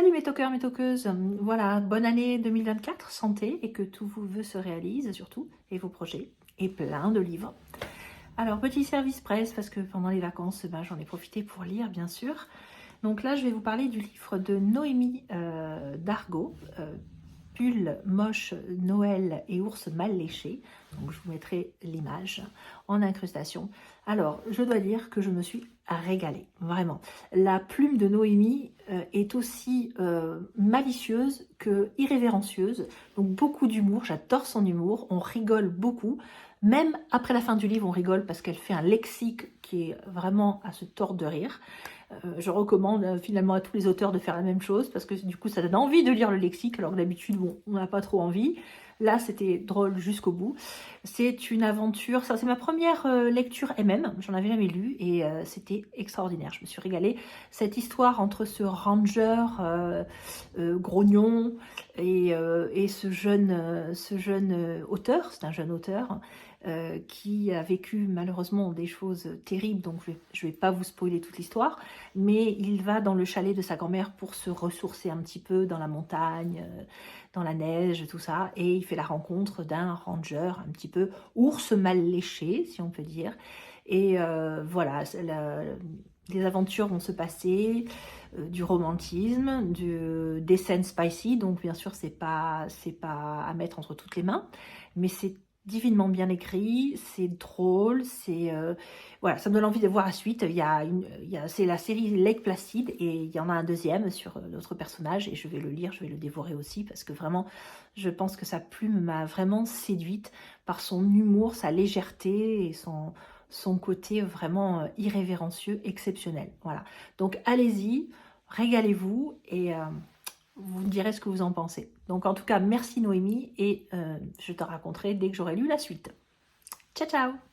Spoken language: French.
Salut mes toqueurs, mes toqueuses. Voilà, bonne année 2024, santé et que tous vos vœux se réalisent surtout, et vos projets, et plein de livres. Alors, petit service presse, parce que pendant les vacances, j'en ai profité pour lire, bien sûr. Donc là, je vais vous parler du livre de Noémie Dargaud, Pull moche Noël et ours mal léché. Donc je vous mettrai l'image en incrustation. Alors, je dois dire que je me suis régalée, vraiment. La plume de Noémie est aussi malicieuse que irrévérencieuse. Donc beaucoup d'humour, j'adore son humour, on rigole beaucoup. Même après la fin du livre, on rigole parce qu'elle fait un lexique qui est vraiment à se tordre de rire. Je recommande finalement à tous les auteurs de faire la même chose parce que du coup ça donne envie de lire le lexique alors que d'habitude bon, on n'a pas trop envie. Là c'était drôle jusqu'au bout. C'est une aventure, ça c'est ma première lecture MM, j'en avais jamais lu et c'était extraordinaire, je me suis régalée. Cette histoire entre ce ranger grognon et ce jeune auteur, c'est un jeune auteur, qui a vécu malheureusement des choses terribles, donc je vais pas vous spoiler toute l'histoire, mais il va dans le chalet de sa grand-mère pour se ressourcer un petit peu dans la montagne, dans la neige, tout ça, et il fait la rencontre d'un ranger un petit peu ours mal léché, si on peut dire, et voilà, les aventures vont se passer, du romantisme, des scènes spicy, donc bien sûr c'est pas à mettre entre toutes les mains, mais c'est divinement bien écrit, c'est drôle, voilà, ça me donne envie de voir la suite. C'est la série Lake Placid et il y en a un deuxième sur d'autres personnages et je vais le lire, je vais le dévorer aussi parce que vraiment, je pense que sa plume m'a vraiment séduite par son humour, sa légèreté et son côté vraiment irrévérencieux, exceptionnel. Voilà, donc allez-y, régalez-vous et vous me direz ce que vous en pensez. Donc en tout cas, merci Noémie et je te raconterai dès que j'aurai lu la suite. Ciao, ciao!